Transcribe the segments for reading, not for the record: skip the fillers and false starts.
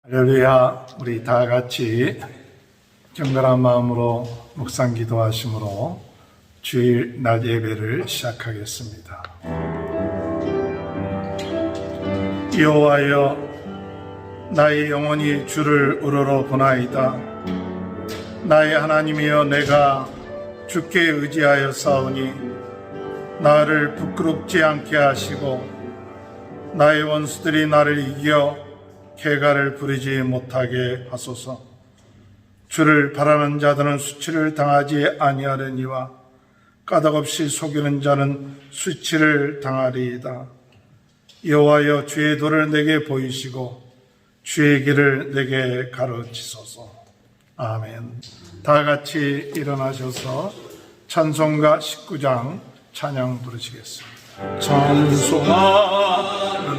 할렐루야. 우리 다 같이 경건한 마음으로 묵상 기도하심으로 주일 낮 예배를 시작하겠습니다. 여호와여, 나의 영혼이 주를 우러러 보나이다. 나의 하나님이여, 내가 주께 의지하여 싸우니 나를 부끄럽지 않게 하시고 나의 원수들이 나를 이겨 쾌가를 부리지 못하게 하소서. 주를 바라는 자들은 수치를 당하지 아니하려니와 까닭없이 속이는 자는 수치를 당하리이다. 여호와여, 주의 도를 내게 보이시고 주의 길을 내게 가르치소서. 아멘. 다 같이 일어나셔서 찬송가 19장 찬양 부르시겠습니다. 찬송하는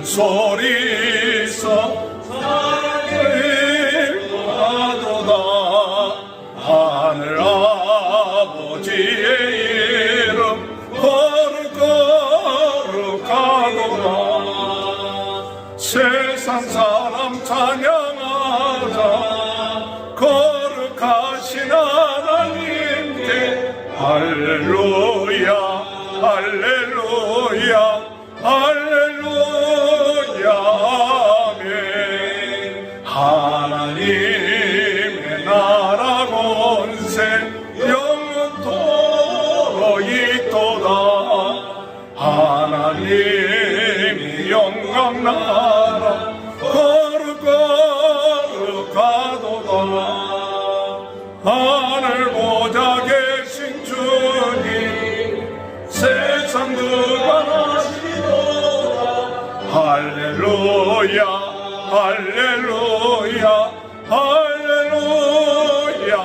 소리서 하늘 가도다. 하늘 아버지의 이름 거룩거룩하도다. 세상 사람 찬양하자. 거룩하신 하나님께 할렐루야 할렐루야 할렐루야 아멘. 하나님의 나라 권세 영원토록 있도다. 하나님의 영광 나라 거룩거룩하도다. 하늘 보좌 계신 주님 세상 주관하시도다. 할렐루야 할렐루야 할렐루야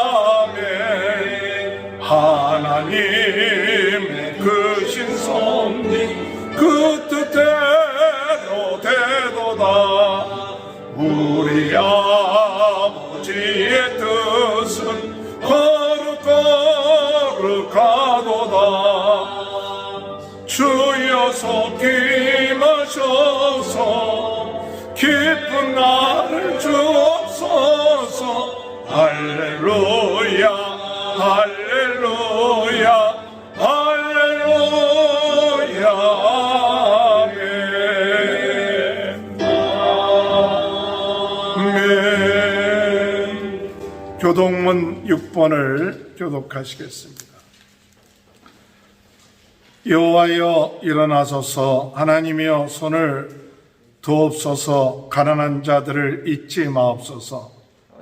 아멘. 하나님의 크신 섭리 그 뜻대로 되도다. 우리 아버지의 뜻은 거룩거룩하도다. 주여 속히 마셔서 기쁜 나를 주옵소서. 할렐루야 할렐루야 할렐루야 아멘. 아멘. 교독문 6번을 교독하시겠습니다. 여호와여, 일어나소서. 하나님이여, 손을 두옵소서. 가난한 자들을 잊지 마옵소서.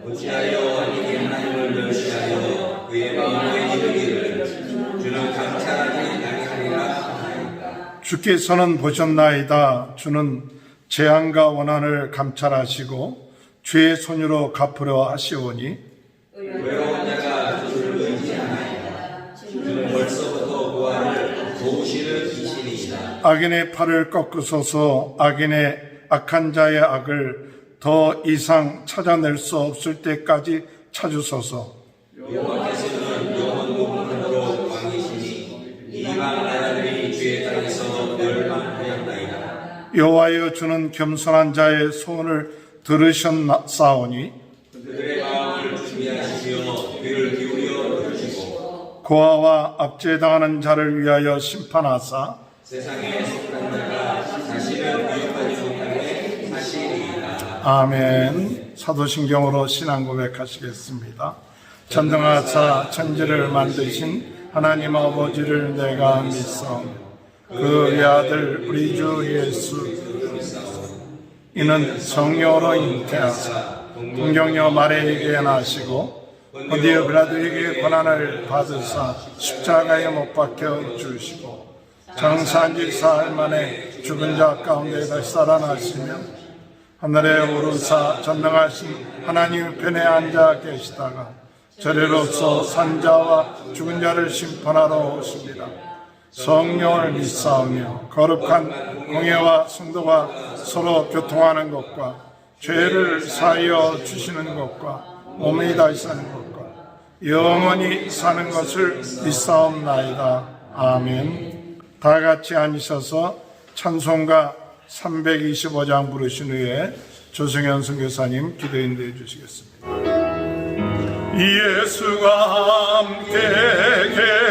어찌하여 아니게 하나님을 멸시하여 그의 마음에 이르기를 주는 감찰하니 양하리라 하나이다. 주께서는 보셨나이다. 주는 재앙과 원한을 감찰하시고 주의 손으로 갚으려 하시오니 외로운 자가 주를 의지하나이다. 주는 벌써부터 보아를 도우시는 이신이시다. 악인의 팔을 꺾으소서. 악한 자의 악을 더 이상 찾아낼 수 없을 때까지 찾으소서. 여호와께서는 영원 무궁하도록 왕이시니 이방 나라들이 주의 땅에서 멸망하였나이다. 여호와여, 주는 겸손한 자의 소원을 들으셨사오니 그들의 마음을 준비하시며 귀를 기울여 들으시고 고아와 압제당하는 자를 위하여 심판하사 세상에 속한 자가 자신을 위협하지 못하게 하시리이다. 아멘. 사도신경으로 신앙 고백하시겠습니다. 전능하사 천지를 만드신 하나님 아버지를 내가 믿사오며 그의 아들 우리 주 예수 이는 성령으로 잉태하사 동정녀 마리아에게 나시고 본디오 빌라도에게 고난을 받으사 십자가에 못 박혀 주시고 장사한 지 사흘 만에 죽은 자 가운데 다시 살아나시며 하늘에 오르사 전능하신 하나님 편에 앉아 계시다가 저리로서 산자와 죽은 자를 심판하러 오십니다. 성령을 믿사오며 거룩한 공예와 성도가 서로 교통하는 것과 죄를 사하여 주시는 것과 몸이 다시 사는 것과 영원히 사는 것을 믿사옵나이다. 아멘. 다 같이 앉으셔서 찬송가 325장 부르신 후에 조승현 선교사님 기도 인도해 주시겠습니다. 예수가 함께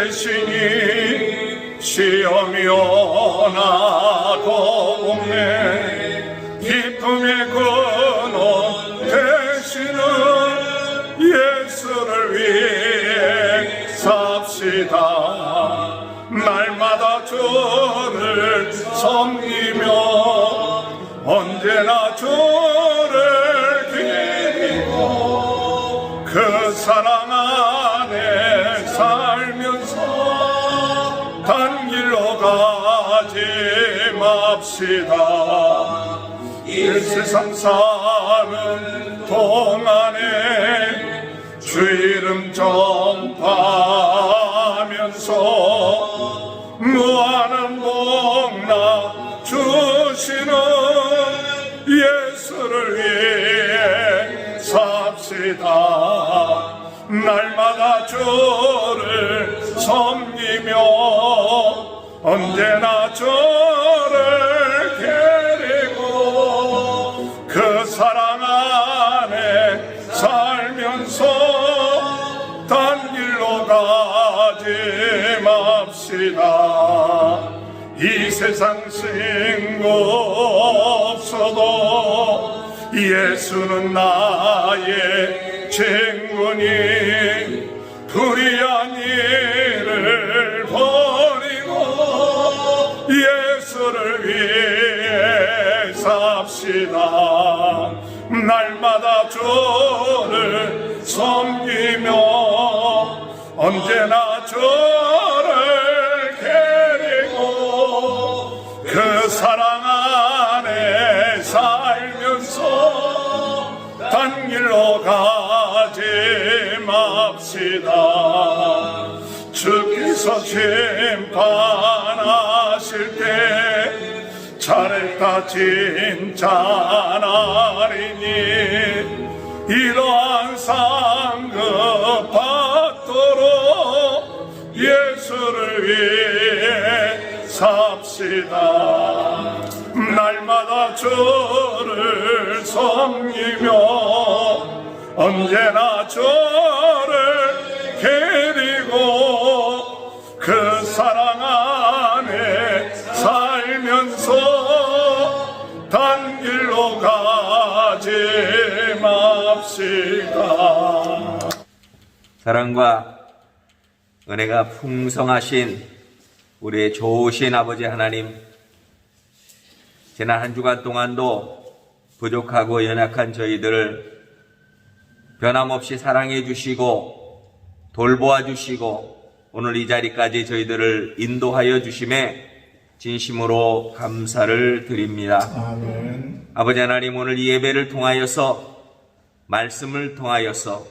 계시니 시험이 오나 돕네 기쁨의 근원 되시는 예수를 위해 삽시다. 날마다 주를 섬기며 언제나 주를 기리고 그 사랑 안에 살면서 단 길로 가지 맙시다. 이 세상 사는 동안에 주 이름 전파하면서 무한한 복나 주시는 예수를 위해 삽시다. 날마다 주를 섬기며 언제나 주를 기리고 그 사랑 안에 살면서 단 길로 가지 맙시다. 이 세상 친구 없어도 예수는 나의 친구니 불의한 일을 버리고 예수를 위해 삽시다. 날마다 주를 섬기며 언제나 주를 기리고 그 사랑 안에 살면서 단 길로 가지 맙시다. 주께서 심판하실 때 잘했다 진짜 나리니 이러한 상급 받도록 예수를 위해 삽시다. 날마다 주를 섬기며 언제나 주를 기리고 그 사랑 안에 살면서 단 길로 가지 맙시다. 사랑과 은혜가 풍성하신 우리의 좋으신 아버지 하나님, 지난 한 주간 동안도 부족하고 연약한 저희들을 변함없이 사랑해 주시고 돌보아 주시고 오늘 이 자리까지 저희들을 인도하여 주심에 진심으로 감사를 드립니다. 아멘. 아버지 하나님, 오늘 이 예배를 통하여서 말씀을 통하여서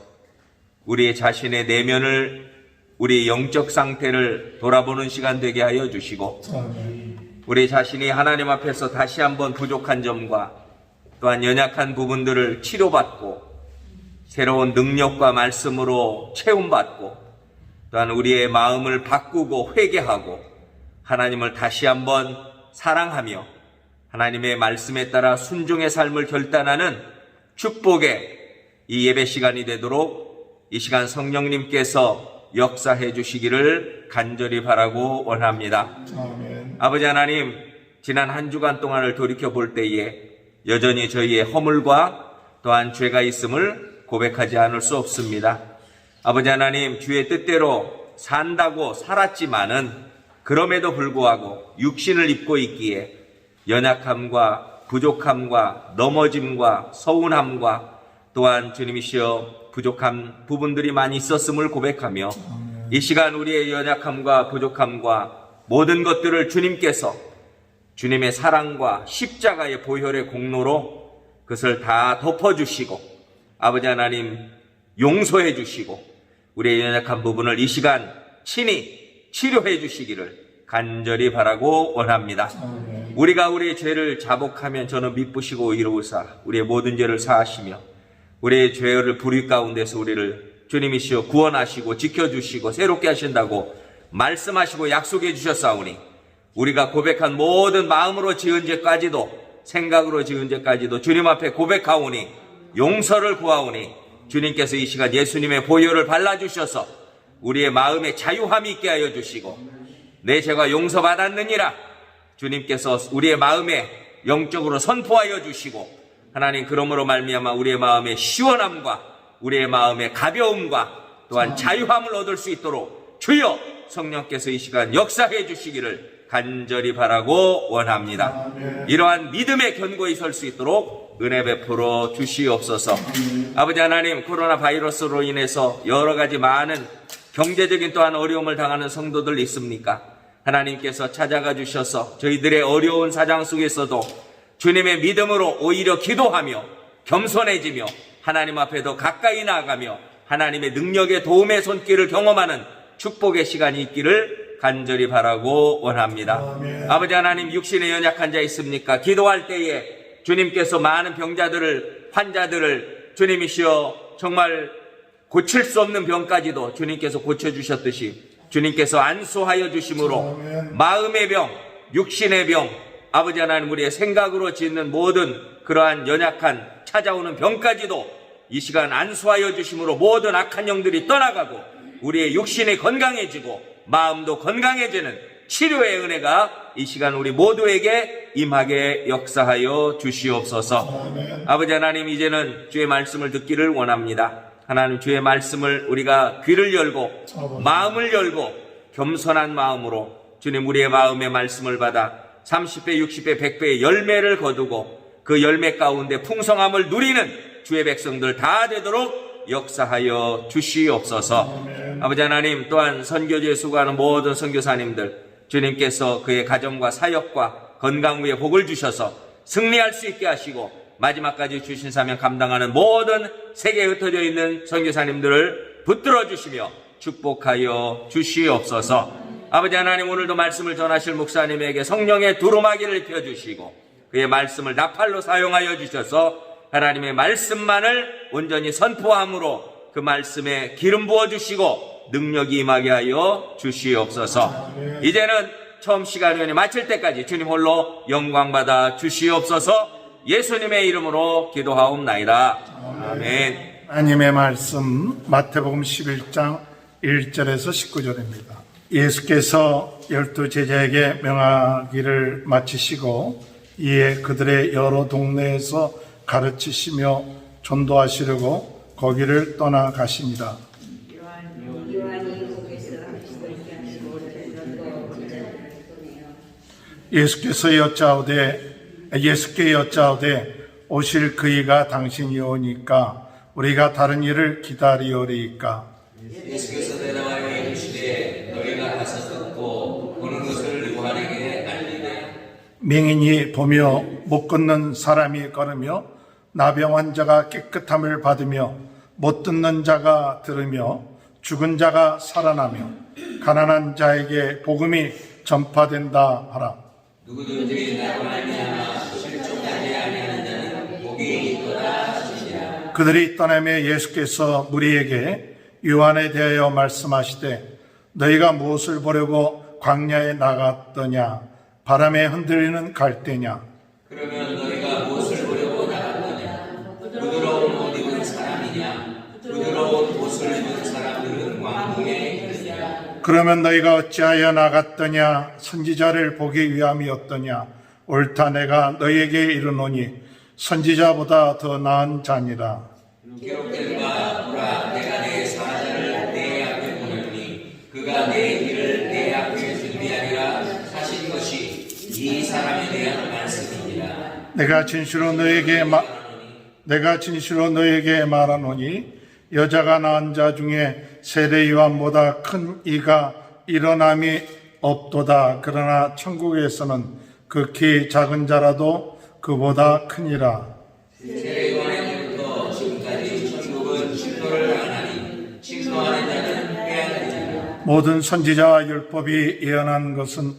우리의 자신의 내면을 우리의 영적 상태를 돌아보는 시간 되게 하여 주시고 아멘. 우리 자신이 하나님 앞에서 다시 한번 부족한 점과 또한 연약한 부분들을 치료받고 새로운 능력과 말씀으로 채움받고 또한 우리의 마음을 바꾸고 회개하고 하나님을 다시 한번 사랑하며 하나님의 말씀에 따라 순종의 삶을 결단하는 축복의 이 예배 시간이 되도록 이 시간 성령님께서 역사해 주시기를 간절히 바라고 원합니다. 아멘. 아버지 하나님, 지난 한 주간 동안을 돌이켜볼 때에 여전히 저희의 허물과 또한 죄가 있음을 고백하지 않을 수 없습니다. 아버지 하나님, 주의 뜻대로 산다고 살았지만은 그럼에도 불구하고 육신을 입고 있기에 연약함과 부족함과 넘어짐과 서운함과 또한 주님이시여 부족한 부분들이 많이 있었음을 고백하며 이 시간 우리의 연약함과 부족함과 모든 것들을 주님께서 주님의 사랑과 십자가의 보혈의 공로로 그것을 다 덮어주시고 아버지 하나님 용서해 주시고 우리의 연약한 부분을 이 시간 친히 치료해 주시기를 간절히 바라고 원합니다. 우리가 우리의 죄를 자복하면 저는 미쁘시고 의로우사 우리의 모든 죄를 사하시며 우리의 죄를 불의 가운데서 우리를 주님이시여 구원하시고 지켜주시고 새롭게 하신다고 말씀하시고 약속해 주셨사오니 우리가 고백한 모든 마음으로 지은 죄까지도 생각으로 지은 죄까지도 주님 앞에 고백하오니 용서를 구하오니 주님께서 이 시간 예수님의 보혈을 발라주셔서 우리의 마음에 자유함이 있게 하여 주시고 내 죄가 용서받았느니라 주님께서 우리의 마음에 영적으로 선포하여 주시고 하나님 그러므로 말미암아 우리의 마음의 시원함과 우리의 마음의 가벼움과 또한 자유함을 얻을 수 있도록 주여 성령께서 이 시간 역사해 주시기를 간절히 바라고 원합니다. 이러한 믿음의 견고히 설 수 있도록 은혜 베풀어 주시옵소서. 아버지 하나님 코로나 바이러스로 인해서 여러 가지 많은 경제적인 또한 어려움을 당하는 성도들 있습니까? 하나님께서 찾아가 주셔서 저희들의 어려운 사정 속에서도 주님의 믿음으로 오히려 기도하며 겸손해지며 하나님 앞에 더 가까이 나아가며 하나님의 능력의 도움의 손길을 경험하는 축복의 시간이 있기를 간절히 바라고 원합니다. 아버지 하나님 육신에 연약한 자 있습니까? 기도할 때에 주님께서 많은 병자들을 환자들을 주님이시여 정말 고칠 수 없는 병까지도 주님께서 고쳐주셨듯이 주님께서 안수하여 주심으로 마음의 병, 육신의 병, 아버지 하나님 우리의 생각으로 짓는 모든 그러한 연약한 찾아오는 병까지도 이 시간 안수하여 주심으로 모든 악한 영들이 떠나가고 우리의 육신이 건강해지고 마음도 건강해지는 치료의 은혜가 이 시간 우리 모두에게 임하게 역사하여 주시옵소서. 아버지 하나님 이제는 주의 말씀을 듣기를 원합니다. 하나님 주의 말씀을 우리가 귀를 열고 마음을 열고 겸손한 마음으로 주님 우리의 마음의 말씀을 받아 30배 60배 100배의 열매를 거두고 그 열매 가운데 풍성함을 누리는 주의 백성들 다 되도록 역사하여 주시옵소서. 아버지 하나님 또한 선교지에 수고하는 모든 선교사님들 주님께서 그의 가정과 사역과 건강 위에 복을 주셔서 승리할 수 있게 하시고 마지막까지 주신 사명 감당하는 모든 세계에 흩어져 있는 선교사님들을 붙들어 주시며 축복하여 주시옵소서. 아버지 하나님 오늘도 말씀을 전하실 목사님에게 성령의 두루마기를 펴주시고 그의 말씀을 나팔로 사용하여 주셔서 하나님의 말씀만을 온전히 선포함으로 그 말씀에 기름 부어주시고 능력이 임하게 하여 주시옵소서. 이제는 처음 시간이 마칠 때까지 주님 홀로 영광받아 주시옵소서. 예수님의 이름으로 기도하옵나이다. 아멘. 하나님의 말씀 마태복음 11장 1절에서 19절입니다. 예수께서 12 제자에게 명하기를 마치시고 이에 그들의 여러 동네에서 가르치시며 전도하시려고 거기를 떠나가십니다. 예수께 여짜오되 오실 그이가 당신이오니까 우리가 다른 일을 기다리오리이까. 예수께서 대답하여 이르시되 너희가 가서 듣고 보는 것을 요한에게 알리되 맹인이 보며 못 걷는 사람이 걸으며 나병 환자가 깨끗함을 받으며 못 듣는 자가 들으며 죽은 자가 살아나며 가난한 자에게 복음이 전파된다 하라. 누구든지 나로 말미암아 실족하지 아니하는 자는 복이 있도다 하시니라. 그들이 떠나며 예수께서 무리에게 요한에 대하여 말씀하시되 너희가 무엇을 보려고 광야에 나갔더냐? 바람에 흔들리는 갈대냐? 그러면 너희가 무엇을 보려고 나갔느냐? 부드러운 옷 입은 사람이냐? 부드러운 옷을 입은 사람들은 왕궁에 있느니라. 그러면 너희가 어찌하여 나갔더냐? 선지자를 보기 위함이었더냐? 옳다 내가 너희에게 이르노니 선지자보다 더 나은 자니라. 기록된 바 보라 내가 내 사자를 내 앞에 보내니 그가 내 길을 내 앞에 준비하리라 하신 것이 이 사람에 대한 말씀이니라. 내가 진실로 너희에게 말하노니 여자가 낳은 자 중에 세례 요한보다 큰 이가 일어남이 없도다. 그러나 천국에서는 극히 작은 자라도 그보다 크니라. 세례 요한에부터 지금까지 천국은 침노를 안 하니 침노하는 자는 빼앗기니라. 모든 선지자와 율법이 예언한 것은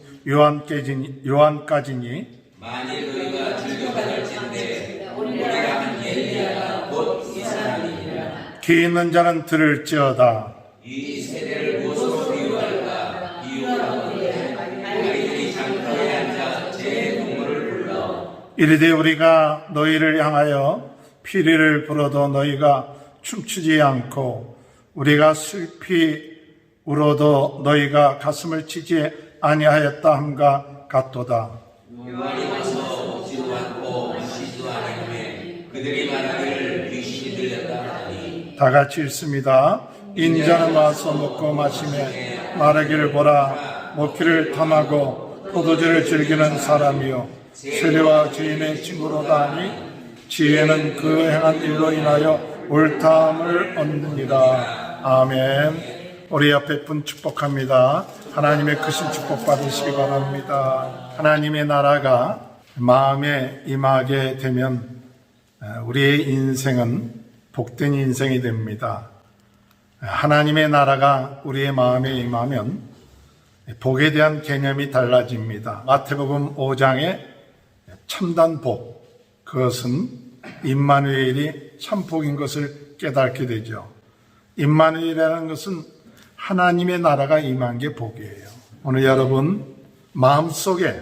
요한까지니 만일 너희가 즐겨 받을진대 우리가 한 엘리야가 곧 이 사람이니라. 귀 있는 자는 들을지어다. 이 세대를 무엇으로 비유할까? 비유하거든 아이들이 장터에 앉아 제 동물을 불러 이르되 우리가 너희를 향하여 피리를 불어도 너희가 춤추지 않고 우리가 슬피 울어도 너희가 가슴을 치지 아니하였다 함과 같도다. 요한이 와서 먹지도 않고 마시지도 아니하며 그들이 말하기를 귀신이 들렸다 하니 다 같이 읽습니다. 인자는 와서 먹고 마시며 말하기를 보라 먹기를 탐하고 포도주를 즐기는 사람이요 세례와 죄인의 친구로다 하니 지혜는 그 행한 일로 인하여 옳다함을 얻느니라. 아멘. 우리 옆에 분 축복합니다. 하나님의 크신 축복 받으시기 바랍니다. 하나님의 나라가 마음에 임하게 되면 우리의 인생은 복된 인생이 됩니다. 하나님의 나라가 우리의 마음에 임하면 복에 대한 개념이 달라집니다. 마태복음 5장에 참단 복, 그것은 임마누엘이 참복인 것을 깨닫게 되죠. 임마누엘이라는 것은 하나님의 나라가 임한 게 복이에요. 오늘 여러분 마음속에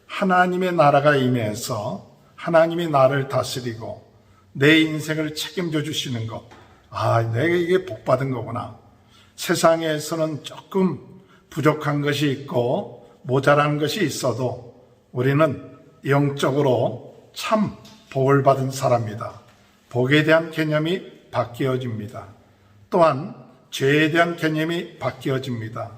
하나님의 나라가 임해서 하나님의 나를 다스리고 내 인생을 책임져 주시는 것, 내가 이게 복 받은 거구나. 세상에서는 조금 부족한 것이 있고 모자란 것이 있어도 우리는 영적으로 참 복을 받은 사람이다. 복에 대한 개념이 바뀌어집니다. 또한 죄에 대한 개념이 바뀌어집니다.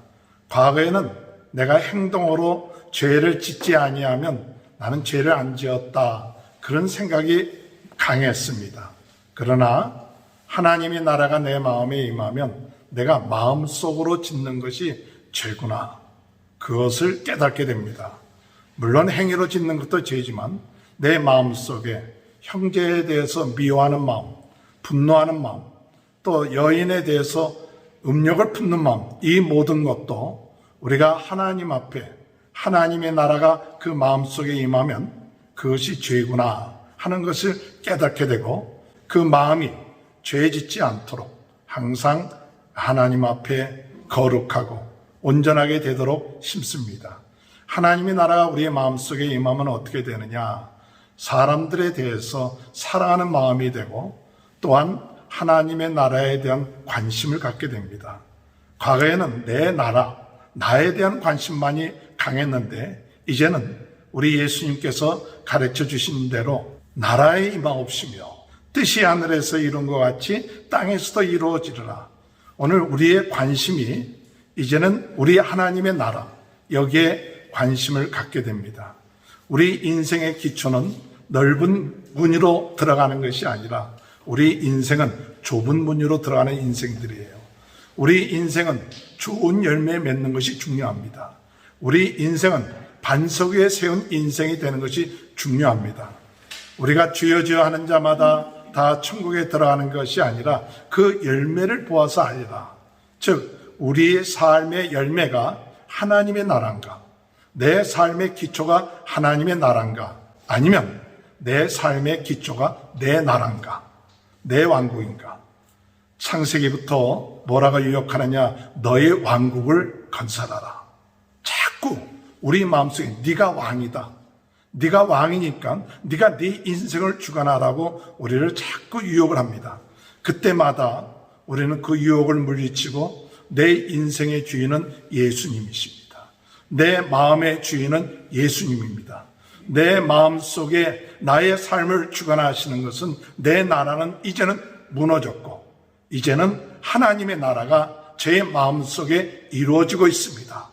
과거에는 내가 행동으로 죄를 짓지 아니하면 나는 죄를 안 지었다. 그런 생각이 강했습니다. 그러나 하나님의 나라가 내 마음에 임하면 내가 마음속으로 짓는 것이 죄구나. 그것을 깨닫게 됩니다. 물론 행위로 짓는 것도 죄지만 내 마음속에 형제에 대해서 미워하는 마음, 분노하는 마음, 또 여인에 대해서 음욕을 품는 마음, 이 모든 것도 우리가 하나님 앞에 하나님의 나라가 그 마음속에 임하면 그것이 죄구나 하는 것을 깨닫게 되고 그 마음이 죄 짓지 않도록 항상 하나님 앞에 거룩하고 온전하게 되도록 심습니다. 하나님의 나라가 우리의 마음속에 임하면 어떻게 되느냐? 사람들에 대해서 사랑하는 마음이 되고 또한 하나님의 나라에 대한 관심을 갖게 됩니다. 과거에는 내 나라, 나에 대한 관심만이 강했는데 이제는 우리 예수님께서 가르쳐 주신 대로 나라에 임하옵시며 뜻이 하늘에서 이룬 것 같이 땅에서도 이루어지리라. 오늘 우리의 관심이 이제는 우리 하나님의 나라, 여기에 관심을 갖게 됩니다. 우리 인생의 기초는 넓은 문으로 들어가는 것이 아니라 우리 인생은 좁은 문으로 들어가는 인생들이에요. 우리 인생은 좋은 열매 맺는 것이 중요합니다. 우리 인생은 반석 위에 세운 인생이 되는 것이 중요합니다. 우리가 주여 주여 하는 자마다 다 천국에 들어가는 것이 아니라 그 열매를 보아서 알리라. 즉 우리의 삶의 열매가 하나님의 나라인가, 내 삶의 기초가 하나님의 나라인가, 아니면 내 삶의 기초가 내 나라인가, 내 왕국인가. 창세기부터 뭐라고 유혹하느냐? 너의 왕국을 건설하라. 자꾸 우리 마음속에 네가 왕이다, 네가 왕이니까 네가 네 인생을 주관하라고 우리를 자꾸 유혹을 합니다. 그때마다 우리는 그 유혹을 물리치고 내 인생의 주인은 예수님이십니다. 내 마음의 주인은 예수님입니다. 내 마음속에 나의 삶을 주관하시는 것은 내 나라는 이제는 무너졌고 이제는 하나님의 나라가 제 마음속에 이루어지고 있습니다.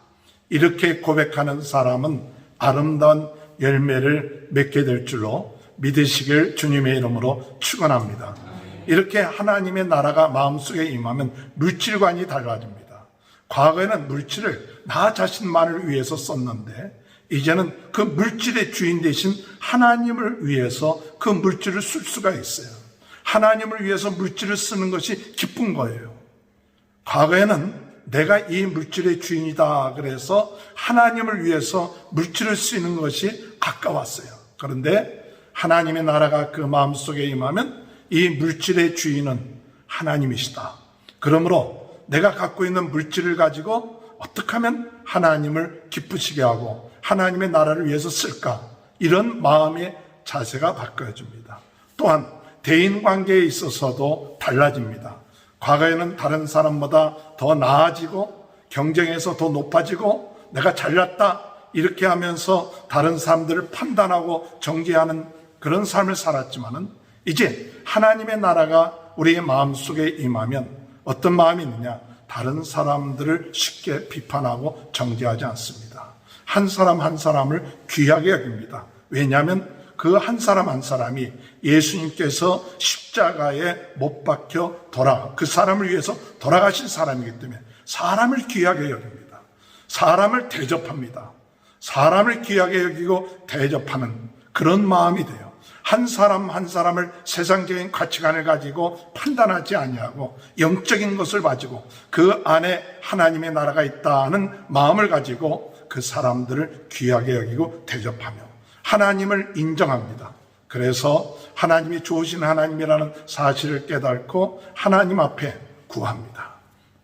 이렇게 고백하는 사람은 아름다운 열매를 맺게 될 줄로 믿으시길 주님의 이름으로 축원합니다. 이렇게 하나님의 나라가 마음속에 임하면 물질관이 달라집니다. 과거에는 물질을 나 자신만을 위해서 썼는데 이제는 그 물질의 주인 되신 하나님을 위해서 그 물질을 쓸 수가 있어요. 하나님을 위해서 물질을 쓰는 것이 기쁜 거예요. 과거에는 내가 이 물질의 주인이다 그래서 하나님을 위해서 물질을 쓰는 것이 가까웠어요. 그런데 하나님의 나라가 그 마음속에 임하면 이 물질의 주인은 하나님이시다. 그러므로 내가 갖고 있는 물질을 가지고 어떻게 하면 하나님을 기쁘시게 하고 하나님의 나라를 위해서 쓸까? 이런 마음의 자세가 바뀌어집니다. 또한 대인관계에 있어서도 달라집니다. 과거에는 다른 사람보다 더 나아지고 경쟁에서 더 높아지고 내가 잘났다 이렇게 하면서 다른 사람들을 판단하고 정죄하는 그런 삶을 살았지만은 이제 하나님의 나라가 우리의 마음속에 임하면 어떤 마음이 있느냐? 다른 사람들을 쉽게 비판하고 정죄하지 않습니다. 한 사람 한 사람을 귀하게 여깁니다. 왜냐하면 그 한 사람 한 사람이 예수님께서 십자가에 못 박혀 그 사람을 위해서 돌아가신 사람이기 때문에 사람을 귀하게 여깁니다. 사람을 대접합니다. 사람을 귀하게 여기고 대접하는 그런 마음이 돼요. 한 사람 한 사람을 세상적인 가치관을 가지고 판단하지 아니하고 영적인 것을 가지고 그 안에 하나님의 나라가 있다는 마음을 가지고 그 사람들을 귀하게 여기고 대접하며 하나님을 인정합니다. 그래서 하나님이 좋으신 하나님이라는 사실을 깨닫고 하나님 앞에 구합니다.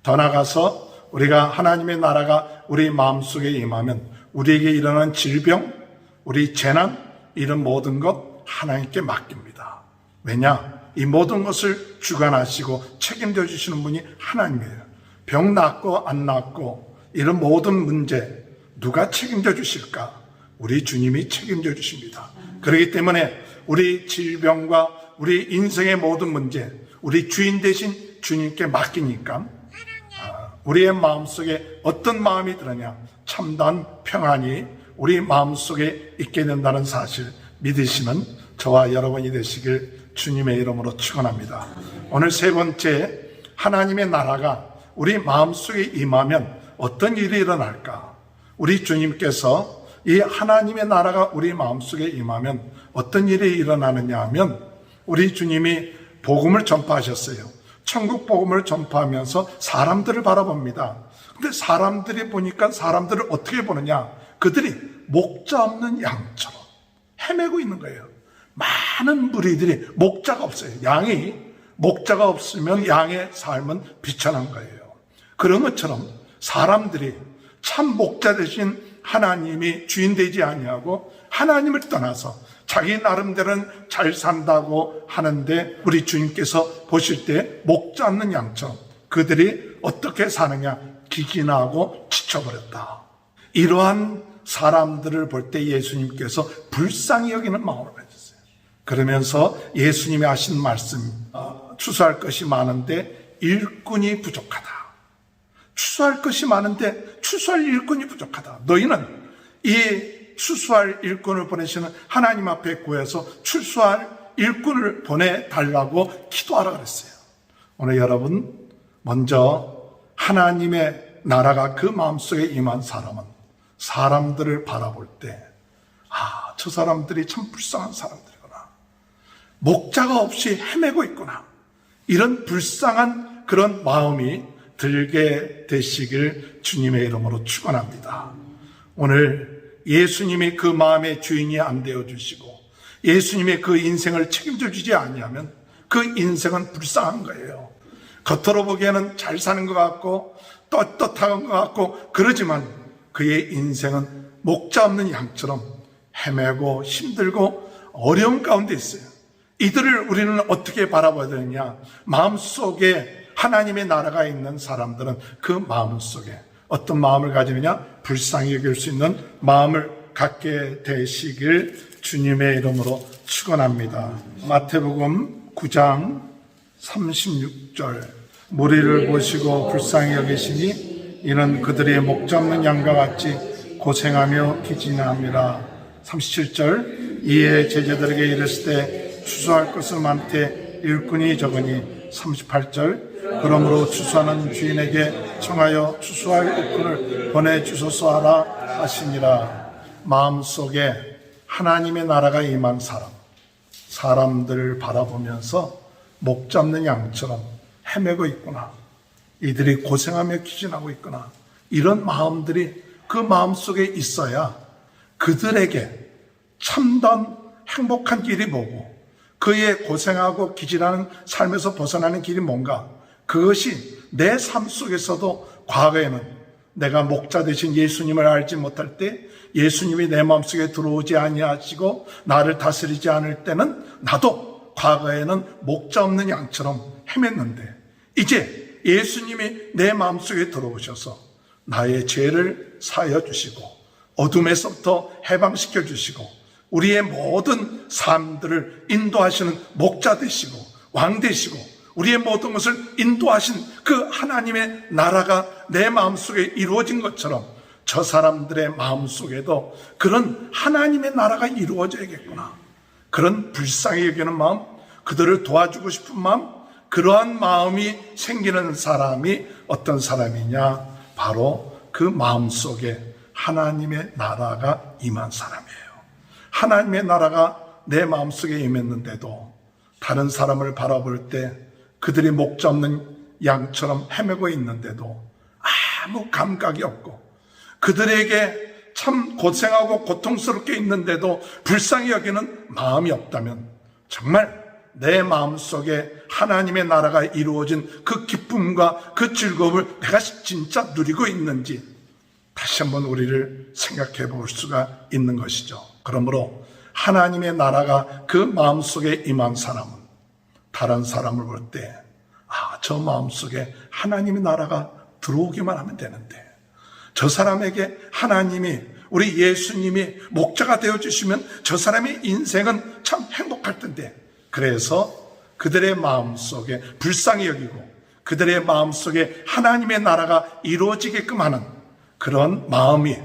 더 나아가서 우리가 하나님의 나라가 우리 마음속에 임하면 우리에게 일어난 질병, 우리 재난, 이런 모든 것 하나님께 맡깁니다. 왜냐? 이 모든 것을 주관하시고 책임져 주시는 분이 하나님이에요. 병 낫고 안 낫고 이런 모든 문제 누가 책임져 주실까? 우리 주님이 책임져 주십니다. 그렇기 때문에 우리 질병과 우리 인생의 모든 문제 우리 주인 대신 주님께 맡기니까 우리의 마음속에 어떤 마음이 들으냐? 참다운 평안이 우리 마음속에 있게 된다는 사실 믿으시는 저와 여러분이 되시길 주님의 이름으로 축원합니다. 오늘 세 번째, 하나님의 나라가 우리 마음속에 임하면 어떤 일이 일어날까? 우리 주님께서 이 하나님의 나라가 우리 마음속에 임하면 어떤 일이 일어나느냐 하면 우리 주님이 복음을 전파하셨어요. 천국 복음을 전파하면서 사람들을 바라봅니다. 근데 사람들이 보니까 사람들을 어떻게 보느냐? 그들이 목자 없는 양처럼 헤매고 있는 거예요. 많은 무리들이 목자가 없어요. 양이 목자가 없으면 양의 삶은 비천한 거예요. 그런 것처럼 사람들이 참 목자 대신 하나님이 주인 되지 아니하고 하나님을 떠나서 자기 나름대로는 잘 산다고 하는데 우리 주님께서 보실 때 목자 없는 양처럼 그들이 어떻게 사느냐? 기진하고 지쳐버렸다. 이러한 사람들을 볼 때 예수님께서 불쌍히 여기는 마음을 가졌어요. 그러면서 예수님이 하신 말씀, 추수할 것이 많은데 일꾼이 부족하다. 추수할 것이 많은데 추수할 일꾼이 부족하다. 너희는 이 추수할 일꾼을 보내시는 하나님 앞에 구해서 추수할 일꾼을 보내달라고 기도하라 그랬어요. 오늘 여러분, 먼저 하나님의 나라가 그 마음속에 임한 사람은 사람들을 바라볼 때, 저 사람들이 참 불쌍한 사람들이구나. 목자가 없이 헤매고 있구나. 이런 불쌍한 그런 마음이 들게 되시길 주님의 이름으로 축원합니다. 오늘 예수님이 그 마음의 주인이 안 되어 주시고 예수님의 그 인생을 책임져 주지 아니하면 그 인생은 불쌍한 거예요. 겉으로 보기에는 잘 사는 것 같고 떳떳한 것 같고 그러지만 그의 인생은 목자 없는 양처럼 헤매고 힘들고 어려움 가운데 있어요. 이들을 우리는 어떻게 바라봐야 되느냐? 마음속에 하나님의 나라가 있는 사람들은 그 마음속에 어떤 마음을 가지느냐? 불쌍히 여길 수 있는 마음을 갖게 되시길 주님의 이름으로 축원합니다. 마태복음 9장 36절 무리를 보시고 불쌍히 여기시니 이는 그들의 목자 없는 양과 같이 고생하며 기진함이라. 37절 이에 제자들에게 이르실 때 추수할 것은 많되 일꾼이 적으니. 38절 그러므로 추수하는 주인에게 청하여 추수할 일꾼을 보내주소서 하라 하시니라. 마음속에 하나님의 나라가 임한 사람들을 바라보면서 목 잡는 양처럼 헤매고 있구나. 이들이 고생하며 기진하고 있구나. 이런 마음들이 그 마음속에 있어야 그들에게 참된 행복한 길이 뭐고 그의 고생하고 기진하는 삶에서 벗어나는 길이 뭔가, 그것이 내 삶 속에서도 과거에는 내가 목자 되신 예수님을 알지 못할 때, 예수님이 내 마음속에 들어오지 아니하시고 나를 다스리지 않을 때는 나도 과거에는 목자 없는 양처럼 헤맸는데, 이제 예수님이 내 마음속에 들어오셔서 나의 죄를 사하여 주시고 어둠에서부터 해방시켜 주시고 우리의 모든 삶들을 인도하시는 목자 되시고 왕 되시고 우리의 모든 것을 인도하신 그 하나님의 나라가 내 마음속에 이루어진 것처럼 저 사람들의 마음속에도 그런 하나님의 나라가 이루어져야겠구나. 그런 불쌍히 여기는 마음, 그들을 도와주고 싶은 마음, 그러한 마음이 생기는 사람이 어떤 사람이냐? 바로 그 마음속에 하나님의 나라가 임한 사람이에요. 하나님의 나라가 내 마음속에 임했는데도 다른 사람을 바라볼 때 그들이 목자 없는 양처럼 헤매고 있는데도 아무 감각이 없고 그들에게 참 고생하고 고통스럽게 있는데도 불쌍히 여기는 마음이 없다면 정말 내 마음속에 하나님의 나라가 이루어진 그 기쁨과 그 즐거움을 내가 진짜 누리고 있는지 다시 한번 우리를 생각해 볼 수가 있는 것이죠. 그러므로 하나님의 나라가 그 마음속에 임한 사람은 다른 사람을 볼 때 저 마음속에 하나님의 나라가 들어오기만 하면 되는데 저 사람에게 하나님이 우리 예수님이 목자가 되어주시면 저 사람의 인생은 참 행복할 텐데 그래서 그들의 마음속에 불쌍히 여기고 그들의 마음속에 하나님의 나라가 이루어지게끔 하는 그런 마음이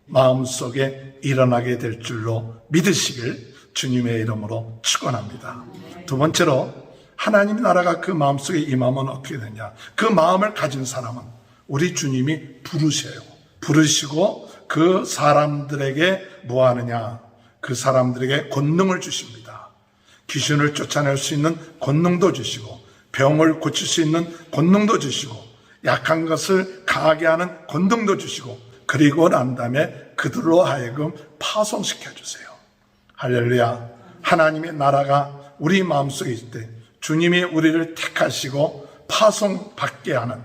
마음속에 일어나게 될 줄로 믿으시길 주님의 이름으로 축원합니다. 두 번째로 하나님의 나라가 그 마음속에 임하면 어떻게 되냐? 그 마음을 가진 사람은 우리 주님이 부르셔요. 부르시고 그 사람들에게 뭐 하느냐? 그 사람들에게 권능을 주십니다. 귀신을 쫓아낼 수 있는 권능도 주시고 병을 고칠 수 있는 권능도 주시고 약한 것을 강하게 하는 권능도 주시고 그리고 난 다음에 그들로 하여금 파송시켜 주세요. 할렐루야. 하나님의 나라가 우리 마음속에 있을 때 주님이 우리를 택하시고 파송받게 하는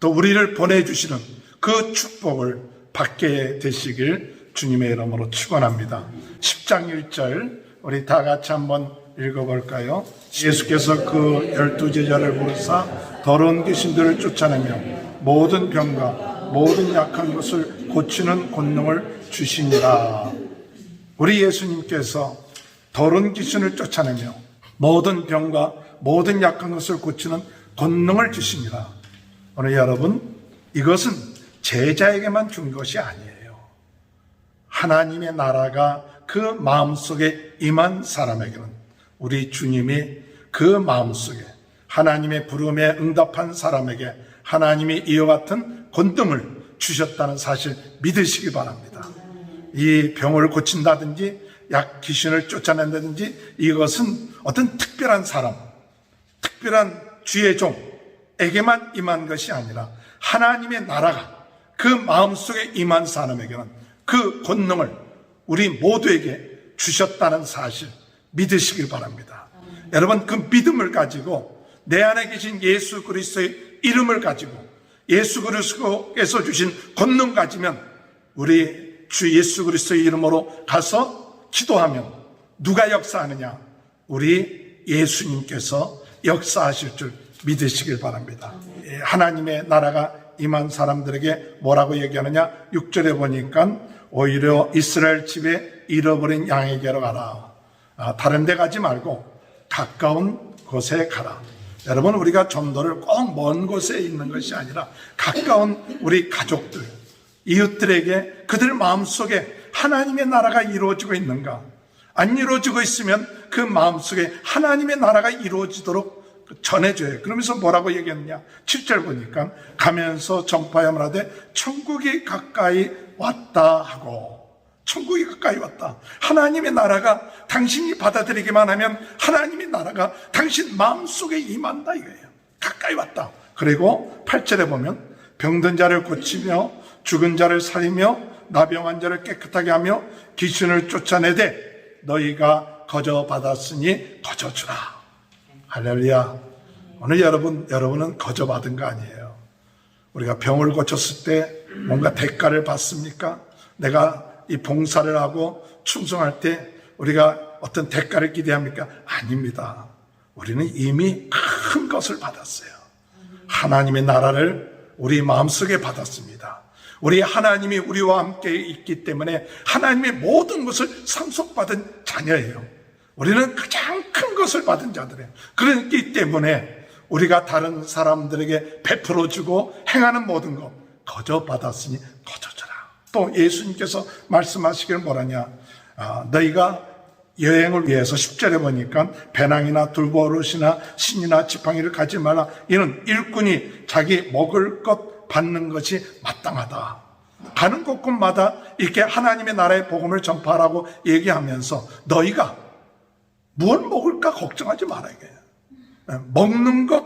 또 우리를 보내주시는 그 축복을 받게 되시길 주님의 이름으로 축원합니다. 10장 1절 우리 다 같이 한번 읽어볼까요? 예수께서 그 12제자를 부르사 더러운 귀신들을 쫓아내며 모든 병과 모든 약한 것을 고치는 권능을 주시니라. 우리 예수님께서 더러운 귀신을 쫓아내며 모든 병과 모든 약한 것을 고치는 권능을 주시니라. 오늘 여러분, 이것은 제자에게만 준 것이 아니에요. 하나님의 나라가 그 마음속에 임한 사람에게는 우리 주님이 그 마음속에 하나님의 부름에 응답한 사람에게 하나님이 이와 같은 권능을 주셨다는 사실 믿으시기 바랍니다. 이 병을 고친다든지 귀신을 쫓아낸다든지 이것은 어떤 특별한 사람, 특별한 주의 종에게만 임한 것이 아니라 하나님의 나라가 그 마음속에 임한 사람에게는 그 권능을 우리 모두에게 주셨다는 사실 믿으시길 바랍니다. 여러분, 그 믿음을 가지고 내 안에 계신 예수 그리스도의 이름을 가지고 예수 그리스도께서 주신 권능 가지면 우리 주 예수 그리스도의 이름으로 가서 기도하면 누가 역사하느냐? 우리 예수님께서 역사하실 줄 믿으시길 바랍니다. 하나님의 나라가 임한 사람들에게 뭐라고 얘기하느냐? 6절에 보니까 오히려 이스라엘 집에 잃어버린 양에게로 가라. 다른 데 가지 말고 가까운 곳에 가라. 여러분, 우리가 전도를 꼭 먼 곳에 있는 것이 아니라 가까운 우리 가족들, 이웃들에게 그들 마음속에 하나님의 나라가 이루어지고 있는가? 안 이루어지고 있으면 그 마음속에 하나님의 나라가 이루어지도록 전해줘요. 그러면서 뭐라고 얘기했느냐? 7절 보니까 가면서 전파하여 말하되 천국이 가까이 왔다 하고, 천국이 가까이 왔다. 하나님의 나라가 당신이 받아들이기만 하면 하나님의 나라가 당신 마음속에 임한다 이거예요. 가까이 왔다. 그리고 8절에 보면 병든 자를 고치며 죽은 자를 살리며 나병한 자를 깨끗하게 하며 귀신을 쫓아내되 너희가 거저 받았으니 거저 주라. 할렐루야. 오늘 여러분은 거저 받은 거 아니에요. 우리가 병을 고쳤을 때 뭔가 대가를 받습니까? 내가 이 봉사를 하고 충성할 때 우리가 어떤 대가를 기대합니까? 아닙니다. 우리는 이미 큰 것을 받았어요. 하나님의 나라를 우리 마음속에 받았습니다. 우리 하나님이 우리와 함께 있기 때문에 하나님의 모든 것을 상속받은 자녀예요. 우리는 가장 큰 것을 받은 자들이에요. 그렇기 때문에 우리가 다른 사람들에게 베풀어주고 행하는 모든 것 거저 받았으니 거저 줘라. 또 예수님께서 말씀하시기를 뭐라냐, 너희가 여행을 위해서 10절에 보니까 배낭이나 둘버릇이나 신이나 지팡이를 가지 말라. 이는 일꾼이 자기 먹을 것 받는 것이 마땅하다. 가는 곳곳마다 이렇게 하나님의 나라의 복음을 전파하라고 얘기하면서 너희가 무엇 먹을까 걱정하지 말아야 해요. 먹는 것,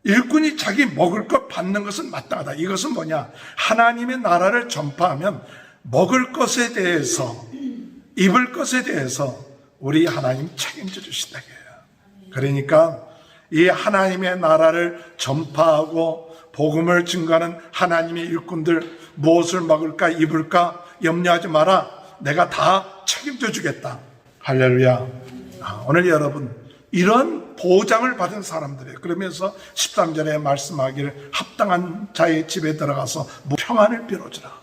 일꾼이 자기 먹을 것 받는 것은 마땅하다. 이것은 뭐냐? 하나님의 나라를 전파하면 먹을 것에 대해서, 입을 것에 대해서 우리 하나님 책임져 주신다. 그러니까 이 하나님의 나라를 전파하고 복음을 증거하는 하나님의 일꾼들, 무엇을 먹을까 입을까 염려하지 마라. 내가 다 책임져 주겠다. 할렐루야. 오늘 여러분 이런 보장을 받은 사람들이에요. 그러면서 13절에 말씀하기를 합당한 자의 집에 들어가서 평안을 빌어주라.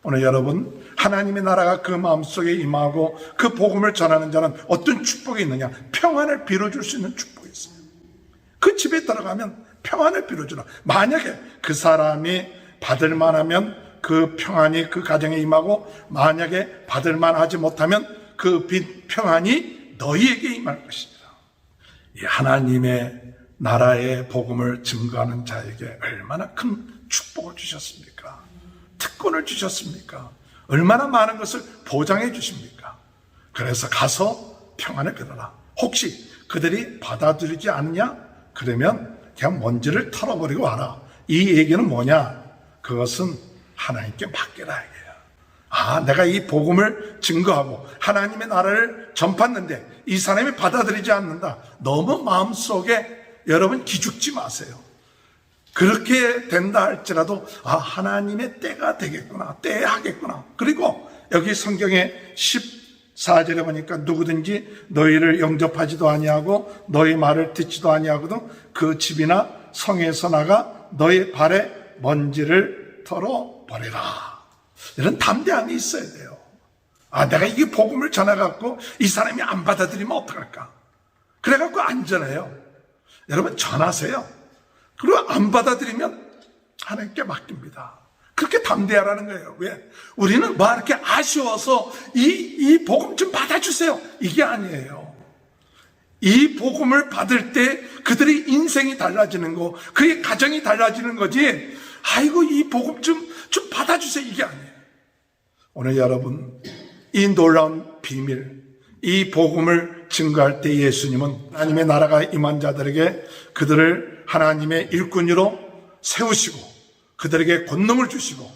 오늘 여러분 하나님의 나라가 그 마음속에 임하고 그 복음을 전하는 자는 어떤 축복이 있느냐? 평안을 빌어줄 수 있는 축복이 있어요. 그 집에 들어가면 평안을 빌어주라. 만약에 그 사람이 받을 만하면 그 평안이 그 가정에 임하고, 만약에 받을 만하지 못하면 그 평안이 너희에게 임할 것이니라. 이 하나님의 나라의 복음을 증거하는 자에게 얼마나 큰 축복을 주셨습니까? 특권을 주셨습니까? 얼마나 많은 것을 보장해 주십니까? 그래서 가서 평안을 빌어라. 혹시 그들이 받아들이지 않느냐? 그러면 그냥 먼지를 털어버리고 와라. 이 얘기는 뭐냐? 그것은 하나님께 맡겨라 얘기예요. 내가 이 복음을 증거하고 하나님의 나라를 전팠는데 이 사람이 받아들이지 않는다. 너무 마음속에 여러분 기죽지 마세요. 그렇게 된다 할지라도 하나님의 때가 되겠구나, 때에 하겠구나. 그리고 여기 성경에 14절에 보니까 누구든지 너희를 영접하지도 아니하고 너희 말을 듣지도 아니하거든 그 집이나 성에서 나가 너희 발에 먼지를 털어버리라. 이런 담대함이 있어야 돼요. 내가 이 복음을 전해갖고 이 사람이 안 받아들이면 어떡할까? 그래갖고 안전해요. 여러분 전하세요. 그리고 안 받아들이면 하나님께 맡깁니다. 그렇게 담대하라는 거예요. 왜? 우리는 뭐 이렇게 아쉬워서 이 복음 좀 받아주세요. 이게 아니에요. 이 복음을 받을 때 그들의 인생이 달라지는 거, 그의 가정이 달라지는 거지. 아이고 이 복음 좀 받아주세요. 이게 아니에요. 오늘 여러분 이 놀라운 비밀, 이 복음을 증거할 때 예수님은 하나님의 나라가 임한 자들에게 그들을 하나님의 일꾼으로 세우시고 그들에게 권능을 주시고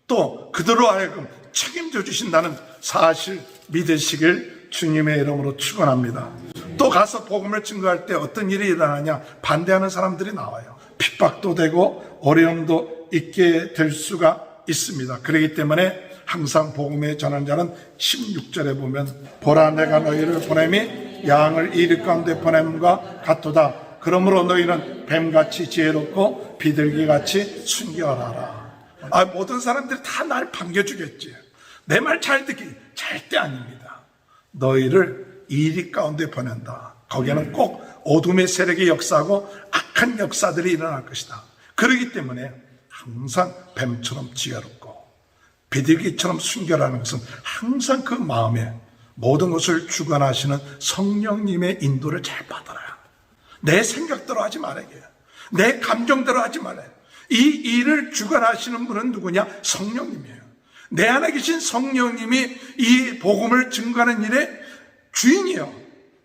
또 그들로 하여금 책임져 주신다는 사실 믿으시길 주님의 이름으로 축원합니다. 또 가서 복음을 증거할 때 어떤 일이 일어나냐? 반대하는 사람들이 나와요. 핍박도 되고 어려움도 있게 될 수가 있습니다. 그렇기 때문에 항상 복음의 전하는 자는 16절에 보면 보라 내가 너희를 보냄이 양을 이리 가운데 보냄과 같도다. 그러므로 너희는 뱀같이 지혜롭고 비둘기같이 순결하라. 모든 사람들이 다 날 반겨주겠지. 내 말 잘 듣기 절대 아닙니다. 너희를 이리 가운데 보낸다. 거기에는 꼭 어둠의 세력의 역사하고 악한 역사들이 일어날 것이다. 그렇기 때문에 항상 뱀처럼 지혜롭고 비둘기처럼 순결하는 것은 항상 그 마음에 모든 것을 주관하시는 성령님의 인도를 잘 받아라. 내 생각대로 하지 말아야 해요. 내 감정대로 하지 말아요. 이 일을 주관하시는 분은 누구냐? 성령님이에요. 내 안에 계신 성령님이 이 복음을 증거하는 일의 주인이에요.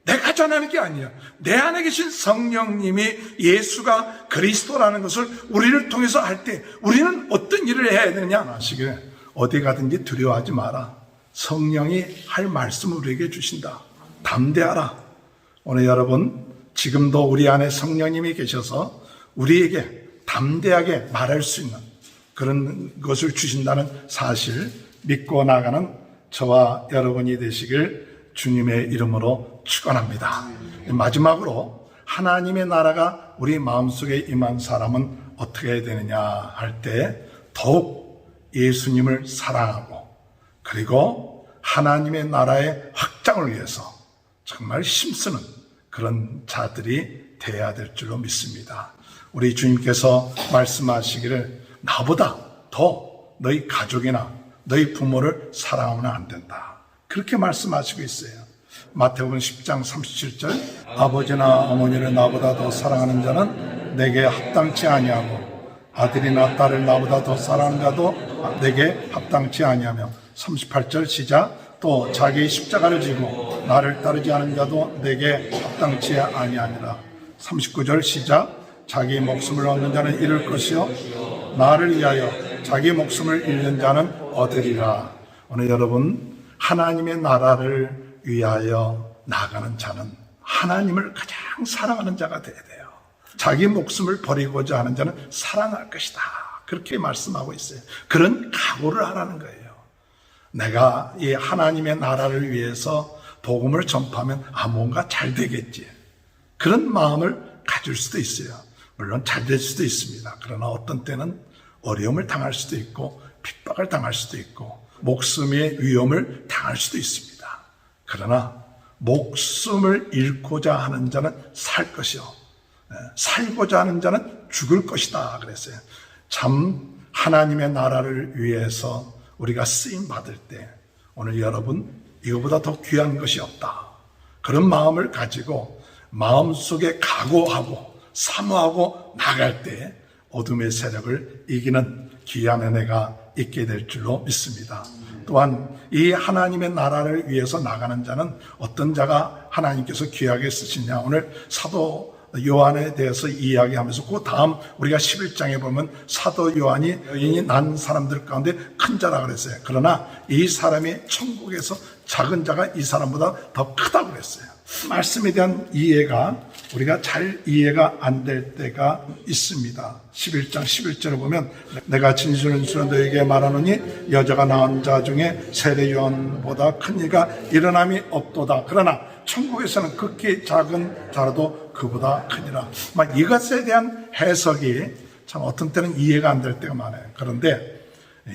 내가 전하는 게 아니에요. 내 안에 계신 성령님이 예수가 그리스도라는 것을 우리를 통해서 할 때 우리는 어떤 일을 해야 되느냐 아시기에 어디 가든지 두려워하지 마라. 성령이 할 말씀을 우리에게 주신다. 담대하라. 오늘 여러분 지금도 우리 안에 성령님이 계셔서 우리에게 담대하게 말할 수 있는 그런 것을 주신다는 사실 믿고 나가는 저와 여러분이 되시길 주님의 이름으로 축원합니다. 마지막으로 하나님의 나라가 우리 마음속에 임한 사람은 어떻게 해야 되느냐 할 때 더욱 예수님을 사랑하고 그리고 하나님의 나라의 확장을 위해서 정말 힘쓰는 그런 자들이 돼야 될 줄로 믿습니다. 우리 주님께서 말씀하시기를 나보다 더 너희 가족이나 너희 부모를 사랑하면 안 된다. 그렇게 말씀하시고 있어요. 마태복음 10장 37절 아버지나 어머니를 나보다 더 사랑하는 자는 내게 합당치 아니하고 아들이나 딸을 나보다 더 사랑하는 자도 내게 합당치 아니하며 38절 시작 또 자기 십자가를 지고 나를 따르지 않은 자도 내게 합당치 아니하니라 39절 시작 자기 목숨을 얻는 자는 잃을 것이요 나를 위하여 자기 목숨을 잃는 자는 얻으리라. 오늘 여러분 하나님의 나라를 위하여 나가는 자는 하나님을 가장 사랑하는 자가 되어야 돼요. 자기 목숨을 버리고자 하는 자는 사랑할 것이다. 그렇게 말씀하고 있어요. 그런 각오를 하라는 거예요. 내가 이 하나님의 나라를 위해서 복음을 전파하면 뭔가 잘 되겠지. 그런 마음을 가질 수도 있어요. 물론 잘 될 수도 있습니다. 그러나 어떤 때는 어려움을 당할 수도 있고 핍박을 당할 수도 있고 목숨의 위험을 당할 수도 있습니다. 그러나 목숨을 잃고자 하는 자는 살 것이요 살고자 하는 자는 죽을 것이다 그랬어요. 참 하나님의 나라를 위해서 우리가 쓰임 받을 때 오늘 여러분 이거보다 더 귀한 것이 없다. 그런 마음을 가지고 마음속에 각오하고 사모하고 나갈 때 어둠의 세력을 이기는 귀한 은혜가 있게 될 줄로 믿습니다. 또한 이 하나님의 나라를 위해서 나가는 자는 어떤 자가 하나님께서 귀하게 쓰시냐. 오늘 사도 요한에 대해서 이야기하면서 그 다음 우리가 11장에 보면 사도 요한이 여인이 난 사람들 가운데 큰 자라 그랬어요. 그러나 이 사람이 천국에서 작은 자가 이 사람보다 더 크다고 그랬어요. 말씀에 대한 이해가 우리가 잘 이해가 안 될 때가 있습니다. 11장 11절을 보면 내가 진실은 너에게 말하노니 여자가 낳은 자 중에 세례 요한보다 큰 이가 일어남이 없도다. 그러나 천국에서는 극히 작은 자라도 그보다 크니라. 이것에 대한 해석이 참 어떤 때는 이해가 안 될 때가 많아요. 그런데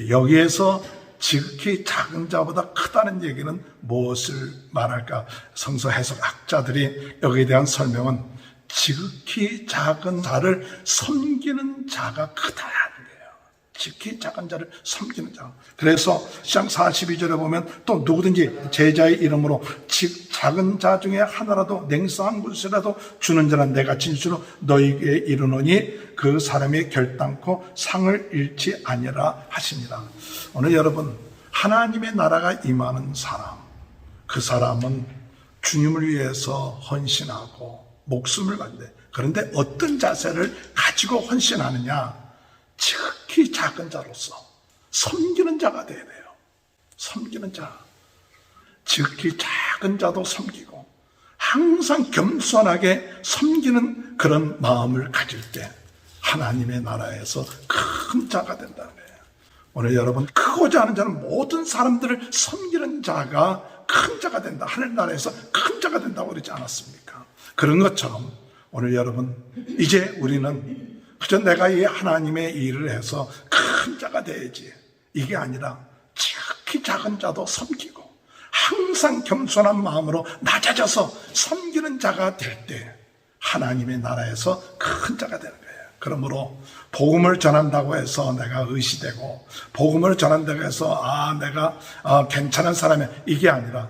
여기에서 지극히 작은 자보다 크다는 얘기는 무엇을 말할까? 성서 해석학자들이 여기에 대한 설명은 지극히 작은 자를 섬기는 자가 크다는 거예요. 지극히 작은 자를 섬기는 자. 그래서 시장 42절에 보면 또 누구든지 제자의 이름으로 작은 자 중에 하나라도 냉수한 것이라도 주는 자는 내가 진실로 너희에게 이르노니 그 사람이 결단코 상을 잃지 아니라 하시니라. 오늘 여러분 하나님의 나라가 임하는 사람, 그 사람은 주님을 위해서 헌신하고 목숨을 건데 그런데 어떤 자세를 가지고 헌신하느냐? 지극히 작은 자로서 섬기는 자가 돼야 돼요. 섬기는 자. 지극히 작은 자도 섬기고 항상 겸손하게 섬기는 그런 마음을 가질 때 하나님의 나라에서 큰 자가 된다는 거예요. 오늘 여러분 크고자 하는 자는 모든 사람들을 섬기는 자가 큰 자가 된다. 하늘나라에서 큰 자가 된다고 그러지 않았습니까? 그런 것처럼 오늘 여러분 이제 우리는 그저 내가 이 하나님의 일을 해서 큰 자가 돼야지 이게 아니라 지극히 작은 자도 섬기고 항상 겸손한 마음으로 낮아져서 섬기는 자가 될 때 하나님의 나라에서 큰 자가 되는 거예요. 그러므로 복음을 전한다고 해서 내가 의시되고 복음을 전한다고 해서 내가 괜찮은 사람이야 이게 아니라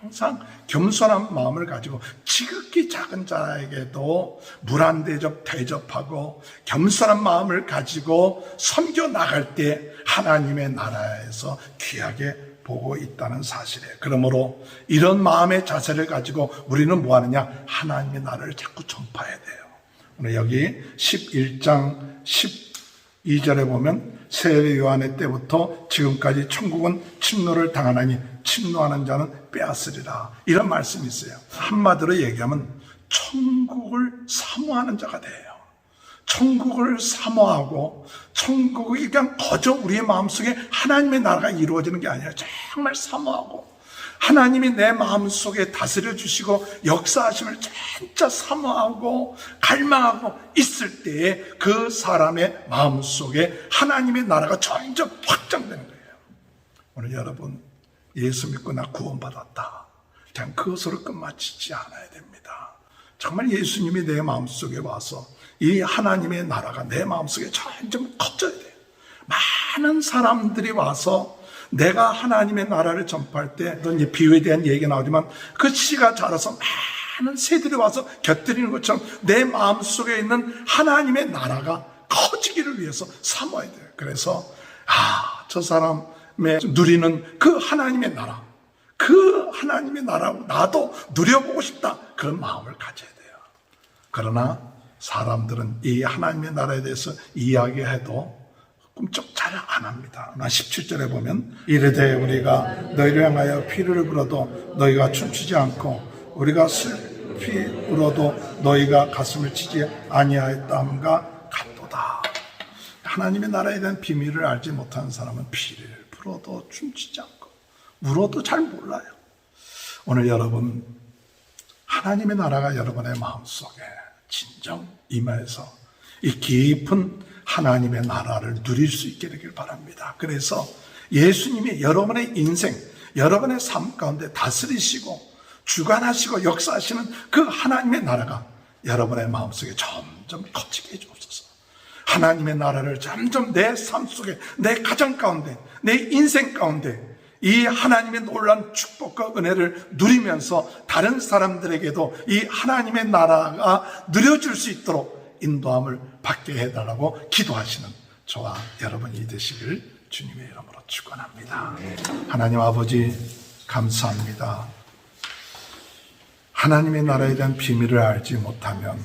항상 겸손한 마음을 가지고 지극히 작은 자에게도 물안대접 대접하고 겸손한 마음을 가지고 섬겨 나갈 때 하나님의 나라에서 귀하게 보고 있다는 사실이에요. 그러므로 이런 마음의 자세를 가지고 우리는 뭐 하느냐? 하나님의 나라를 자꾸 전파해야 돼요. 오늘 여기 11장 12절에 보면 세례 요한의 때부터 지금까지 천국은 침노를 당하나니 침노하는 자는 빼앗으리라. 이런 말씀이 있어요. 한마디로 얘기하면 천국을 사모하는 자가 돼요. 천국을 사모하고 천국이 그냥 거저 우리의 마음속에 하나님의 나라가 이루어지는 게 아니라 정말 사모하고 하나님이 내 마음속에 다스려 주시고 역사하심을 진짜 사모하고 갈망하고 있을 때에 그 사람의 마음속에 하나님의 나라가 점점 확장되는 거예요. 오늘 여러분 예수 믿고 나 구원받았다, 그냥 그것으로 끝마치지 않아야 됩니다. 정말 예수님이 내 마음속에 와서 이 하나님의 나라가 내 마음속에 점점 커져야 돼요. 많은 사람들이 와서 내가 하나님의 나라를 전파할 때 이제 비유에 대한 얘기가 나오지만 그 씨가 자라서 많은 새들이 와서 곁들이는 것처럼 내 마음속에 있는 하나님의 나라가 커지기를 위해서 사모해야 돼요. 그래서 저 사람의 누리는 그 하나님의 나라, 그 하나님의 나라고 나도 누려보고 싶다, 그런 마음을 가져야 돼요. 그러나 사람들은 이 하나님의 나라에 대해서 이야기해도 꿈쩍 잘 안 합니다. 17절에 보면 이르되 우리가 너희를 향하여 피를 불어도 너희가 춤추지 않고 우리가 슬피 울어도 너희가 가슴을 치지 아니하였다함과 같도다. 하나님의 나라에 대한 비밀을 알지 못하는 사람은 피를 불어도 춤추지 않고 울어도 잘 몰라요. 오늘 여러분 하나님의 나라가 여러분의 마음속에 진정 임해서 이 깊은 하나님의 나라를 누릴 수 있게 되길 바랍니다. 그래서 예수님이 여러분의 인생, 여러분의 삶 가운데 다스리시고 주관하시고 역사하시는 그 하나님의 나라가 여러분의 마음속에 점점 커지게 해주옵소서. 하나님의 나라를 점점 내 삶 속에, 내 가정 가운데, 내 인생 가운데 이 하나님의 놀라운 축복과 은혜를 누리면서 다른 사람들에게도 이 하나님의 나라가 누려줄 수 있도록 인도함을 받게 해달라고 기도하시는 저와 여러분이 되시길 주님의 이름으로 축원합니다. 하나님 아버지 감사합니다. 하나님의 나라에 대한 비밀을 알지 못하면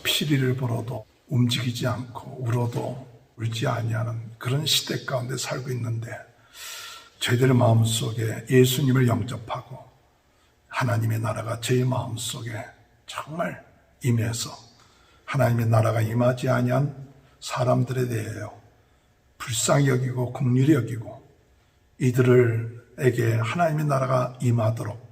피리를 불어도 움직이지 않고 울어도 울지 아니하는 그런 시대 가운데 살고 있는데 저희들 마음속에 예수님을 영접하고 하나님의 나라가 제 마음속에 정말 임해서 하나님의 나라가 임하지 아니한 사람들에 대하여 불쌍히 여기고 긍휼히 여기고 이들에게 하나님의 나라가 임하도록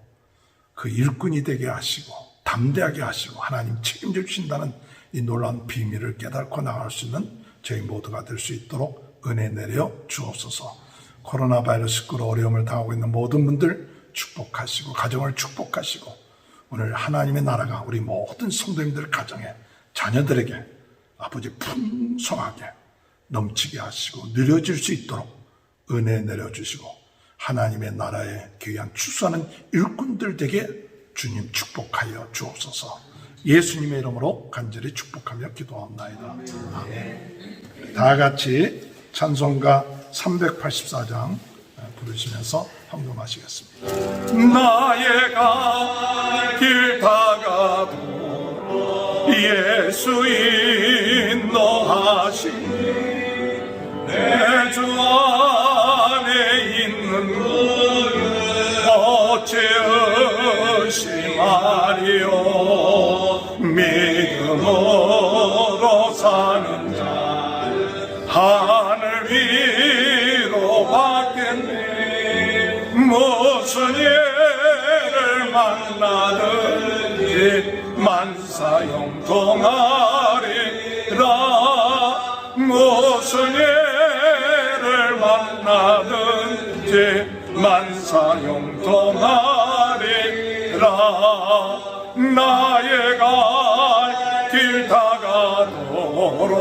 그 일꾼이 되게 하시고 담대하게 하시고 하나님 책임져 주신다는 이 놀라운 비밀을 깨닫고 나갈 수 있는 저희 모두가 될 수 있도록 은혜 내려 주옵소서. 코로나 바이러스로 어려움을 당하고 있는 모든 분들 축복하시고 가정을 축복하시고 오늘 하나님의 나라가 우리 모든 성도님들 가정에 자녀들에게 아버지 풍성하게 넘치게 하시고 누려질 수 있도록 은혜 내려주시고 하나님의 나라에 귀한 추수하는 일꾼들 되게 주님 축복하여 주옵소서. 예수님의 이름으로 간절히 축복하며 기도합나이다. 아멘. 다 같이 찬송가 384장 부르시면서 헌금하시겠습니다. 나의 갈 길 다가도 예수 인도하시니 내 주 안에 있는 어찌 의심하리요. 믿음으로 사는 자 하늘 위로 받겠네. 무슨 예를 만나든지 만사형통하리라. 무슨 예를 만나든지 만사형통하리라. 나의 갈 길 다가도록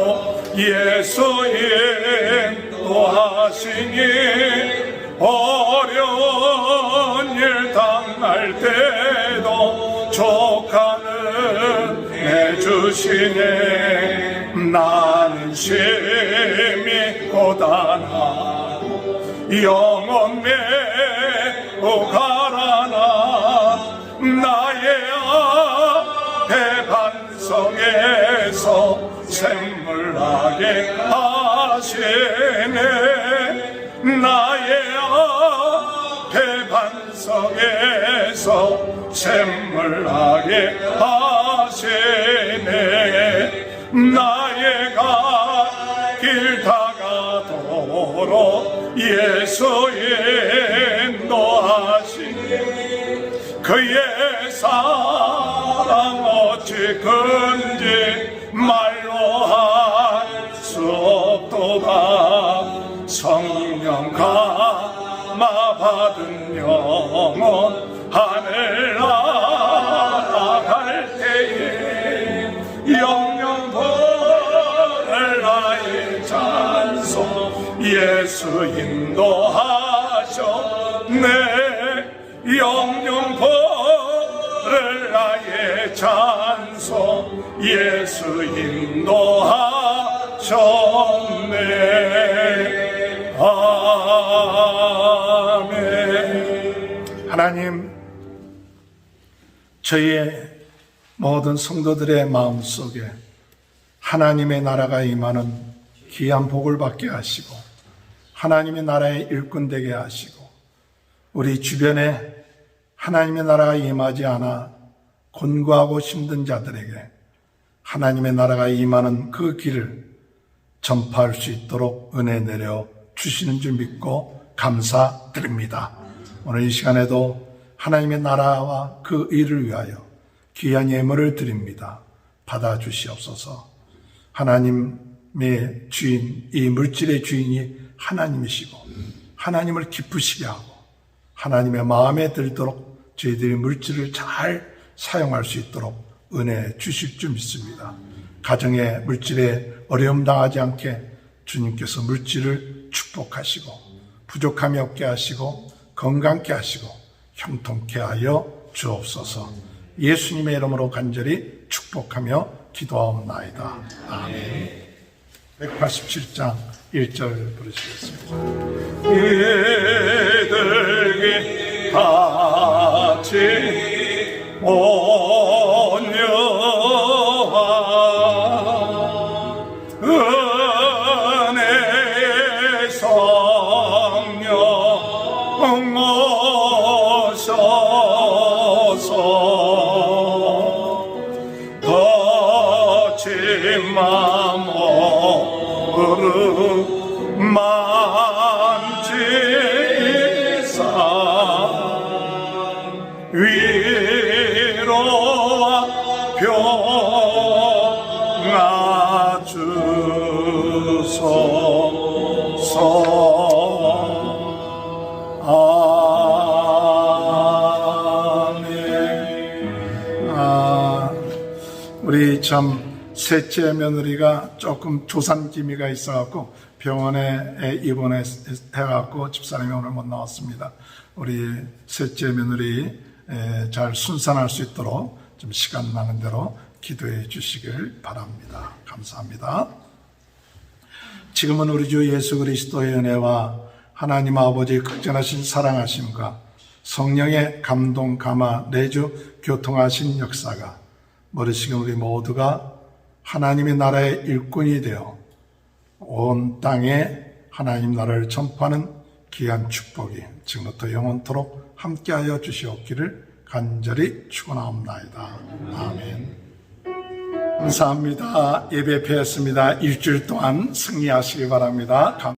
예수 인도하시니 어려운 일 당할 때도 족하는 내주시네. 나는 심히 고단하고 영혼 매우 가라나. 나의 앞에 반석에서 샘물나게 하시네. 나의 앞에 반석에서 샘물나게 하시네. 나의 길로 예수 인도하시니 그의 사랑 어찌 큰지 말로 할 수 없도다. 성령 감화 받은 영혼 하늘 날아갈 때에 영영 부를 나의 찬송 예수 인도하셨네. 영영 부를 나의 찬송 예수 인도하셨네. 아멘. 하나님, 저희의 모든 성도들의 마음속에 하나님의 나라가 임하는 귀한 복을 받게 하시고 하나님의 나라의 일꾼 되게 하시고 우리 주변에 하나님의 나라가 임하지 않아 곤고하고 힘든 자들에게 하나님의 나라가 임하는 그 길을 전파할 수 있도록 은혜 내려 주시는 줄 믿고 감사드립니다. 오늘 이 시간에도 하나님의 나라와 그 일을 위하여 귀한 예물을 드립니다. 받아주시옵소서. 하나님의 주인, 이 물질의 주인이 하나님이시고 하나님을 기쁘시게 하고 하나님의 마음에 들도록 저희들이 물질을 잘 사용할 수 있도록 은혜 주실 줄 믿습니다. 가정에 물질에 어려움 당하지 않게 주님께서 물질을 축복하시고 부족함이 없게 하시고 건강케 하시고 형통케 하여 주옵소서. 예수님의 이름으로 간절히 축복하며 기도하옵나이다. 아멘. 187장 1절 부르시겠습니다. 이들이 같이 온유와 은혜의 성령 오셔서 거침마 모르 만지사 위로와 평화 주소서. 아멘. 우리 참 셋째 며느리가 조금 조산기미가 있어갖고 병원에 입원해갖고 집사람이 오늘 못 나왔습니다. 우리 셋째 며느리 잘 순산할 수 있도록 좀 시간 나는 대로 기도해 주시길 바랍니다. 감사합니다. 지금은 우리 주 예수 그리스도의 은혜와 하나님 아버지의 극전하신 사랑하심과 성령의 감동, 감화, 내주 교통하신 역사가 머리시금 우리 모두가 하나님의 나라의 일꾼이 되어 온 땅에 하나님 나라를 전파하는 귀한 축복이 지금부터 영원토록 함께하여 주시옵기를 간절히 축원하옵나이다. 아멘. 감사합니다. 예배 폐했습니다. 일주일 동안 승리하시기 바랍니다.